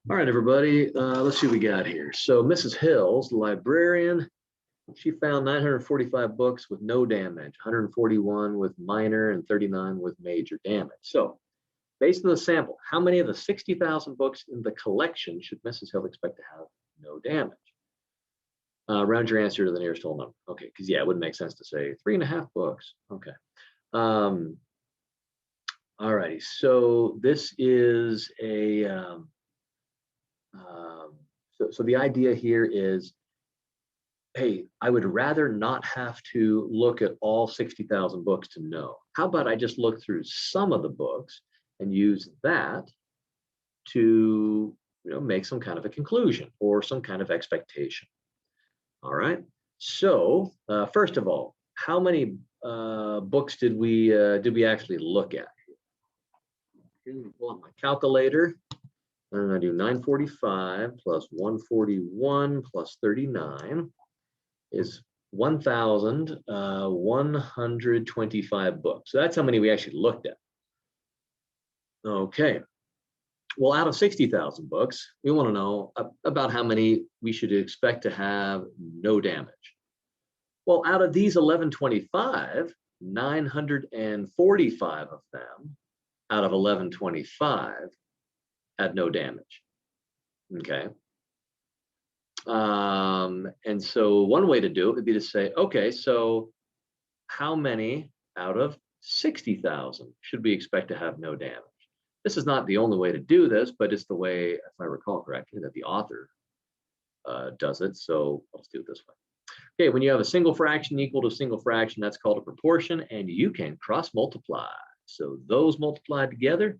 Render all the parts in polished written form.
All right, everybody, let's see what we got here. So Mrs. Hills, the librarian, she found 945 books with no damage, 141 with minor and 39 with major damage. So based on the sample, how many of the 60,000 books in the collection should Mrs. Hill expect to have no damage? Round your answer to the nearest whole number. Okay, because yeah, it wouldn't make sense to say 3.5 books. Okay. All righty, so this is a, so the idea here is, hey, I would rather not have to look at all 60,000 books to know. How about I just look through some of the books and use that to make some kind of a conclusion or some kind of expectation. All right, so first of all, how many books did we actually look at? Here's pull up my calculator. I'm going to do 945 plus 141 plus 39 is 1,125 books. So that's how many we actually looked at. Okay. Well, out of 60,000 books, we want to know about how many we should expect to have no damage. Well, out of these 1,125, 945 of them out of 1,125 had no damage. Okay. And so one way to do it would be to say, okay, so how many out of 60,000 should we expect to have no damage? This is not the only way to do this, but it's the way, if I recall correctly, that the author does it. So let's do it this way. Okay, when you have a single fraction equal to a single fraction, that's called a proportion, and you can cross multiply. So those multiplied together,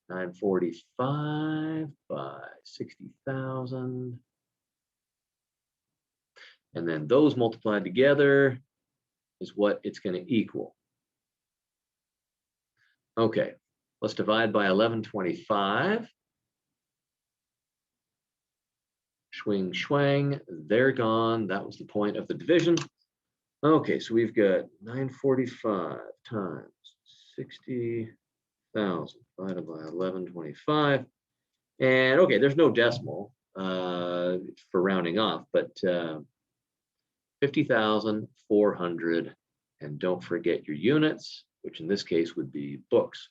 945 by 60,000. And then those multiplied together is what it's going to equal. Okay, let's divide by 1125. Swing, swang, they're gone. That was the point of the division. Okay, so we've got 945 times 60,000 divided by 1125. And okay, there's no decimal for rounding off, but 50,400, and don't forget your units, which in this case would be books.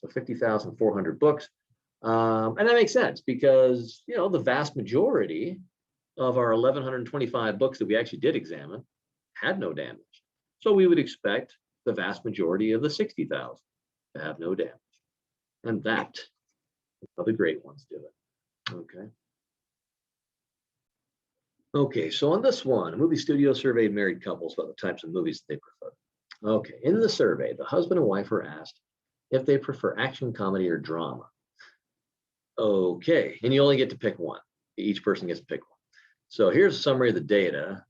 So 50,400 books. And that makes sense because, the vast majority of our 1,125 books that we actually did examine had no damage. So we would expect the vast majority of the 60,000 to have no damage. And that is how the great ones do it. Okay. Okay, so on this one, a movie studio surveyed married couples about the types of movies they prefer. Okay, in the survey, the husband and wife were asked if they prefer action, comedy, or drama. Okay, and you only get to pick one. Each person gets to pick one. So here's a summary of the data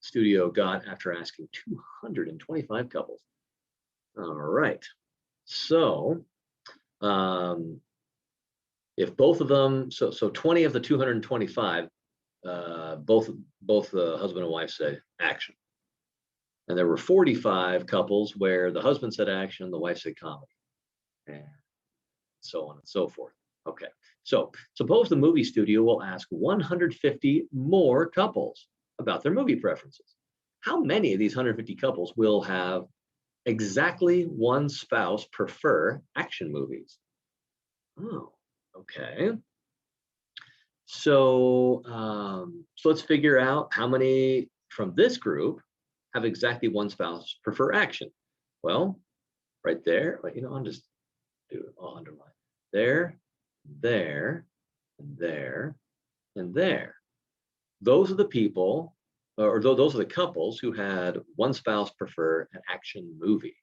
studio got after asking 225 couples. All right, so if both of them, so 20 of the 225, both the husband and wife said action. And there were 45 couples where the husband said action, the wife said comedy, and so on and so forth. Okay, so suppose the movie studio will ask 150 more couples about their movie preferences. How many of these 150 couples will have exactly one spouse prefer action movies? Oh, okay. So, so let's figure out how many from this group have exactly one spouse prefer action. Well, right there, I'll just I'll underline there, there, and there, and there. Those are the people, or those are the couples who had one spouse prefer an action movie.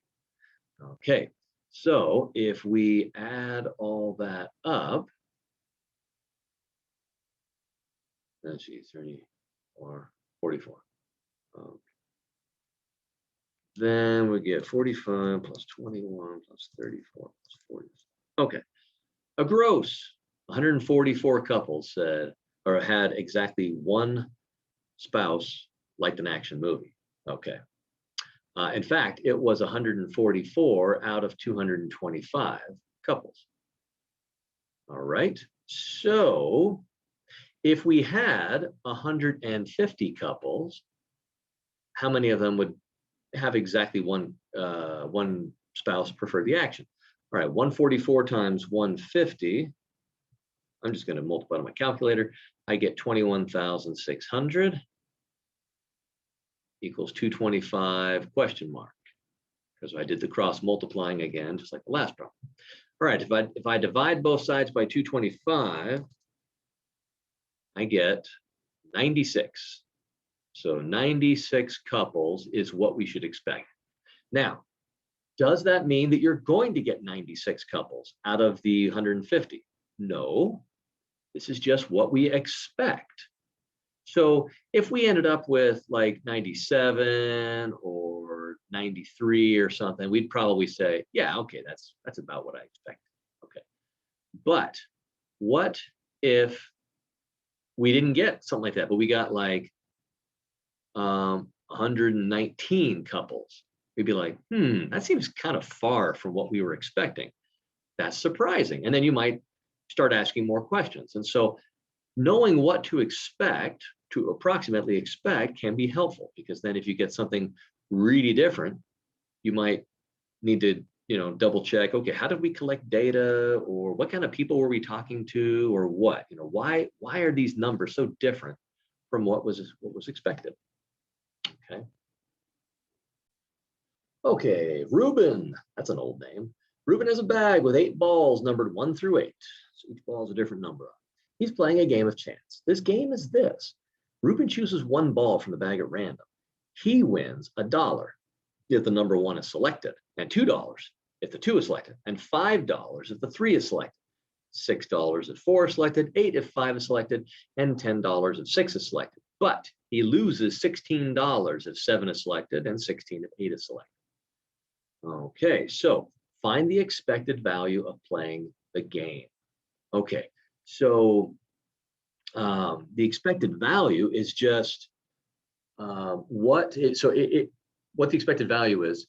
Okay, so if we add all that up, let's see, 34, 44. Then we get 45 plus 21 plus 34 plus 40. Okay, a gross 144 couples said or had exactly one spouse liked an action movie. Okay. In fact, it was 144 out of 225 couples. All right. So if we had 150 couples, how many of them would have exactly one spouse prefer the action? All right, 144 times 150. I'm just going to multiply to my calculator. I get 21,600 equals 225 question mark, because I did the cross multiplying again, just like the last problem. All right, if I divide both sides by 225, I get 96. So 96 couples is what we should expect. Now, does that mean that you're going to get 96 couples out of the 150? No, this is just what we expect. So if we ended up with like 97 or 93 or something, we'd probably say, yeah, okay, that's about what I expect. Okay. But what if we didn't get something like that, but we got like 119 couples? We'd be like, that seems kind of far from what we were expecting. That's surprising. And then you might start asking more questions. And so knowing what to expect, to approximately expect, can be helpful, because then if you get something really different, you might need to, double check, okay, how did we collect data, or what kind of people were we talking to, or what, why are these numbers so different from what was expected? Okay. Okay, Ruben, that's an old name. Ruben has a bag with 8 balls numbered 1 through 8. So each ball is a different number. He's playing a game of chance. This game is this. Ruben chooses 1 ball from the bag at random. He wins $1 if the number 1 is selected, and $2 if the 2 is selected, and $5 if the 3 is selected, $6 if 4 is selected, 8 if 5 is selected, and $10 if 6 is selected. But he loses $16 if 7 is selected and 16 if 8 is selected. Okay, so find the expected value of playing the game. Okay, so the expected value is just what the expected value is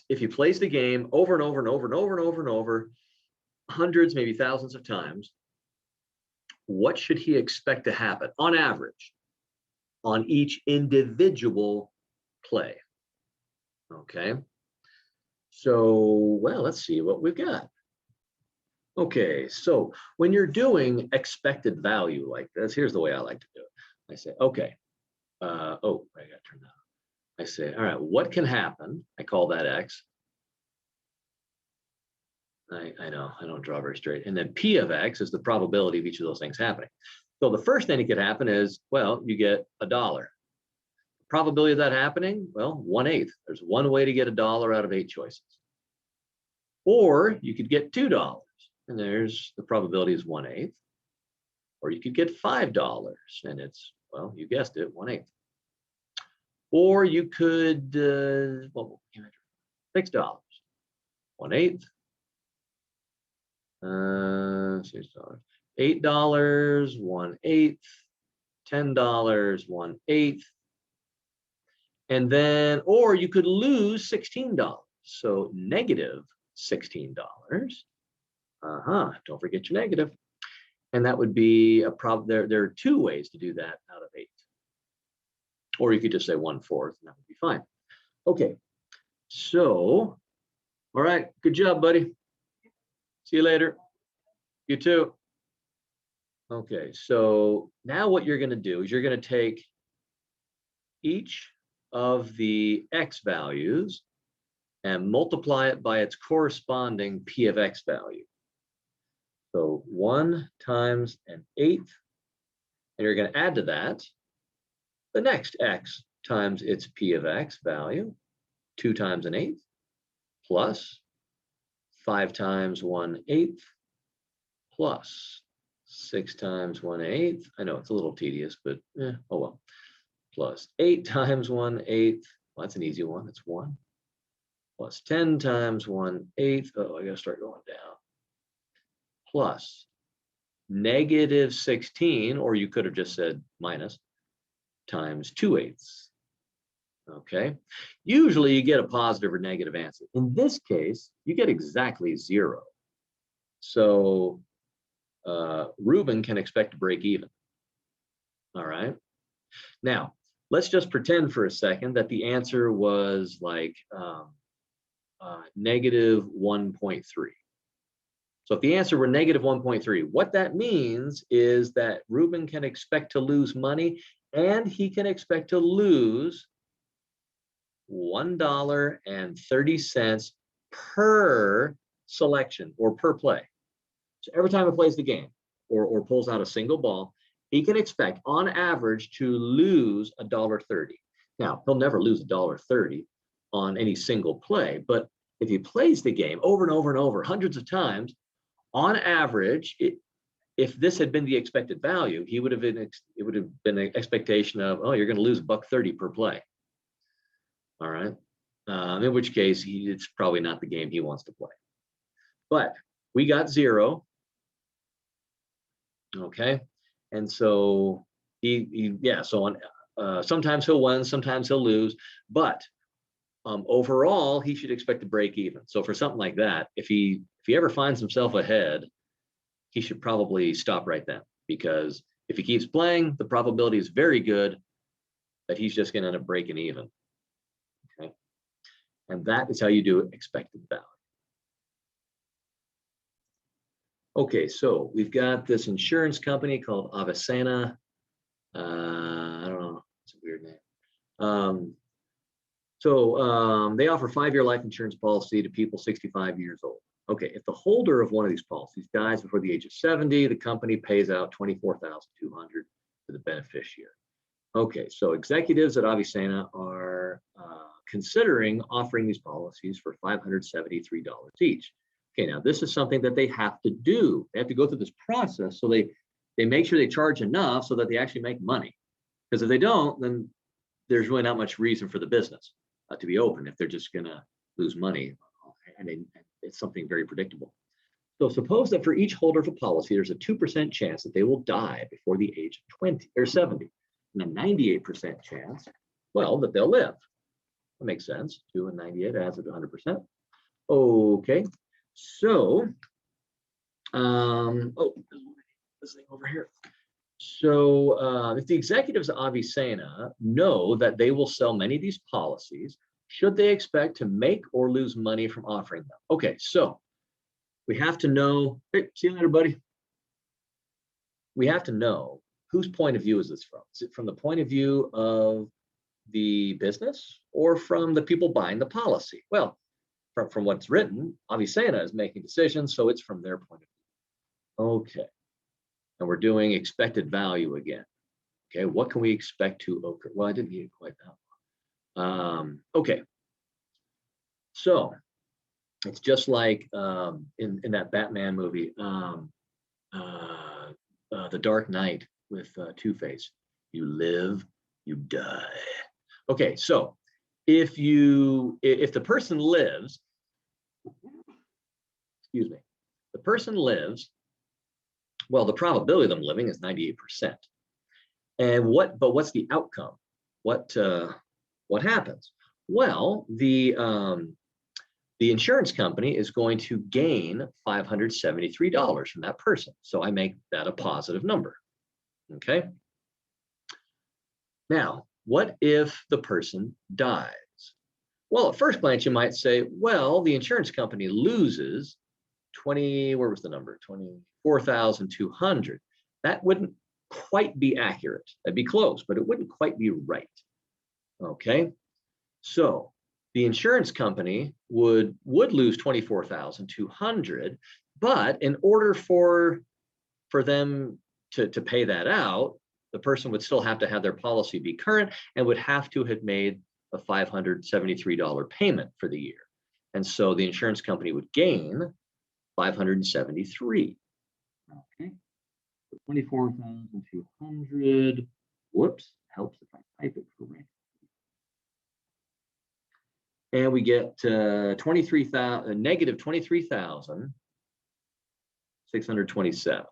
if he plays the game over and over and over and over and over and over, hundreds, maybe thousands of times, what should he expect to happen on average on each individual play? Okay, so, well, let's see what we've got. Okay, so when you're doing expected value like this, here's the way I like to do it. I say, okay, I got to turn that on. I say, all right, what can happen? I call that X. I know, I don't draw very straight. And then P of X is the probability of each of those things happening. So the first thing that could happen is, well, you get $1. Probability of that happening? Well, 1/8. There's one way to get $1 out of 8 choices. Or you could get $2, and there's the probability is 1/8. Or you could get $5, and it's, well, you guessed it, 1/8. Or you could, $6, 1/8. $6, $8, 1/8, $10, 1/8. And then, or you could lose $16. So negative $16. Don't forget your negative. And that would be a problem. There are 2 ways to do that out of 8. Or you could just say 1/4, and that would be fine. Okay, so, all right, good job, buddy. See you later. You too. Okay, so now what you're going to do is you're going to take each of the X values and multiply it by its corresponding P of X value. So 1 times an 8th, and you're going to add to that the next X times its P of X value, 2 times an 8th, plus 5 times 1/8, plus 6 times 1/8. I know it's a little tedious, but oh well. Plus 8 times 1/8. Well, that's an easy one. It's 1. Plus 10 times 1/8. Oh, I gotta start going down. Plus negative 16, or you could have just said minus, times 2/8. Okay. Usually you get a positive or negative answer. In this case, you get exactly 0. So Ruben can expect to break even. All right. Now, let's just pretend for a second that the answer was like negative 1.3. So if the answer were negative 1.3, what that means is that Ruben can expect to lose money, and he can expect to lose $1.30 per selection or per play. So every time he plays the game or pulls out a single ball, he can expect on average to lose $1.30. Now, he'll never lose $1.30 on any single play, but if he plays the game over and over and over hundreds of times, on average, if this had been the expected value, it would have been an expectation of, oh, you're going to lose $1.30 per play. All right. In which case, it's probably not the game he wants to play. But we got 0. Okay. And so sometimes he'll win, sometimes he'll lose, but overall, he should expect to break even. So for something like that, if he ever finds himself ahead, he should probably stop right then, because if he keeps playing, the probability is very good that he's just going to end up breaking even. Okay, and that is how you do expected value. Okay, so we've got this insurance company called Avicenna. I don't know, it's a weird name. They offer 5-year life insurance policy to people 65 years old. Okay, if the holder of one of these policies dies before the age of 70, the company pays out $24,200 to the beneficiary. Okay, so executives at Avicenna are considering offering these policies for $573 each. Okay, now this is something that they have to do. They have to go through this process, so they make sure they charge enough so that they actually make money. Because if they don't, then there's really not much reason for the business to be open if they're just going to lose money, and it's something very predictable. So suppose that for each holder of a policy, there's a 2% chance that they will die before the age of 20 or 70, and a 98% chance, well, that they'll live. That makes sense. 2 and 98 adds up to 100%. Okay, so this thing over here. So if the executives of Avicenna know that they will sell many of these policies, should they expect to make or lose money from offering them? Okay, so we have to know, hey, see you later, buddy. We have to know whose point of view is this from? Is it from the point of view of the business or from the people buying the policy? Well, from what's written, Avicenna is making decisions, so it's from their point of view. Okay. And we're doing expected value again. Okay, what can we expect to occur? Well, I didn't need it quite that long. Okay, so it's just like in that Batman movie, The Dark Knight with Two-Face. You live, you die. Okay, so if the person lives, excuse me, the person lives. Well, the probability of them living is 98%. And what's the outcome? What happens? Well, the insurance company is going to gain $573 from that person. So I make that a positive number. Okay. Now, what if the person dies? Well, at first glance, you might say, well, the insurance company loses 20, where was the number? 24,200. That wouldn't quite be accurate. That'd be close, but it wouldn't quite be right. Okay, so the insurance company would lose 24,200, but in order for them to pay that out, the person would still have to have their policy be current and would have to have made a $573 payment for the year. And so the insurance company would gain 573. Okay, so 24,200. Whoops, helps if I type it correctly. And we get negative 23,627.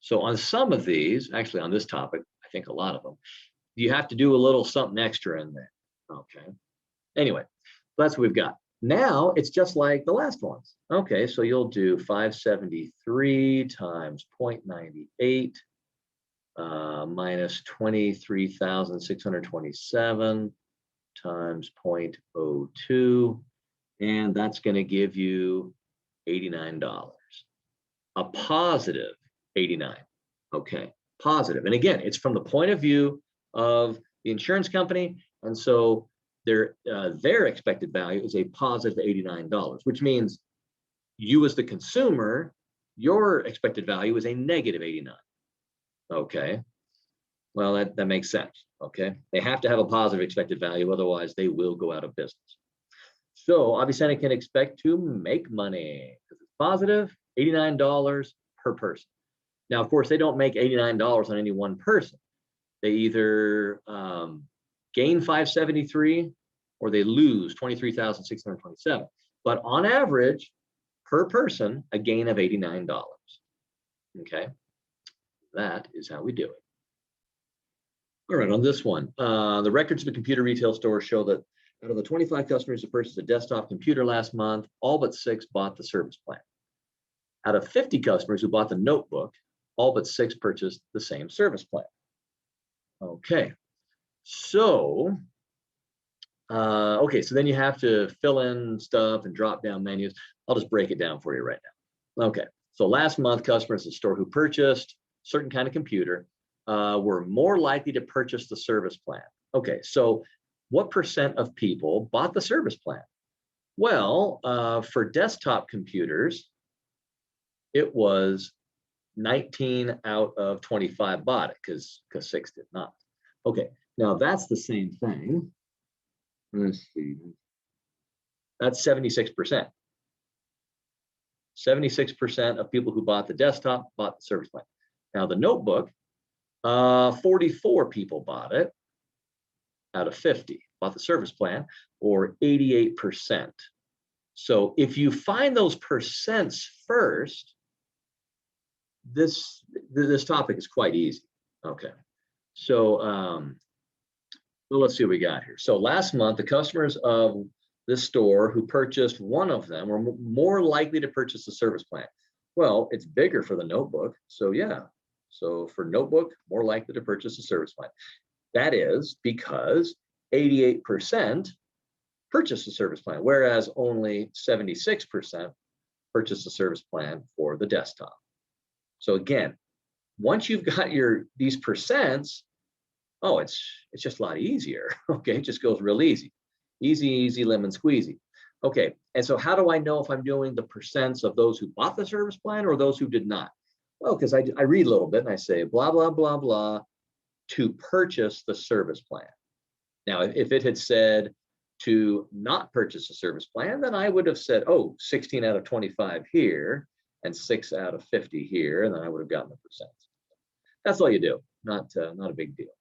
So on some of these, actually on this topic, I think a lot of them, you have to do a little something extra in there. Okay. Anyway, that's what we've got. Now it's just like the last ones. Okay, so you'll do 573 times 0.98 minus 23,627 times 0.02, and that's going to give you $89. A positive 89. Okay, positive. And again, it's from the point of view of the insurance company, and so their expected value is a positive $89, which means you as the consumer, your expected value is a negative 89. Okay, well, that makes sense. Okay, they have to have a positive expected value, otherwise they will go out of business. So Avicenna can expect to make money because it's positive $89 per person. Now, of course, they don't make $89 on any one person. They either gain 573 or they lose 23,627. But on average, per person, a gain of $89. Okay, that is how we do it. All right, on this one, the records of the computer retail store show that out of the 25 customers who purchased a desktop computer last month, all but 6 bought the service plan. Out of 50 customers who bought the notebook, all but 6 purchased the same service plan. Okay, so so then you have to fill in stuff and drop down menus. I'll just break it down for you right now. Okay, so last month, customers at the store who purchased a certain kind of computer were more likely to purchase the service plan. Okay, so what percent of people bought the service plan? Well, for desktop computers, it was 19 out of 25 bought it because 6 did not. Okay, now that's the same thing. Let's see. That's 76%. 76% of people who bought the desktop bought the service plan. Now the notebook, 44 people bought it out of 50, bought the service plan, or 88%. So if you find those percents first, this topic is quite easy. Okay, so let's see what we got here. So last month, the customers of this store who purchased one of them were more likely to purchase the service plan. Well, it's bigger for the notebook, so yeah. So for notebook, more likely to purchase the service plan. That is because 88% purchased the service plan, whereas only 76% purchased the service plan for the desktop. So again, once you've got these percents, oh, it's just a lot easier. Okay, it just goes real easy. Easy, lemon squeezy. Okay, and so how do I know if I'm doing the percents of those who bought the service plan or those who did not? Well, because I read a little bit and I say blah, blah, blah, blah, to purchase the service plan. Now, if it had said to not purchase a service plan, then I would have said, oh, 16 out of 25 here and 6 out of 50 here, and then I would have gotten the percents. That's all you do, not a big deal.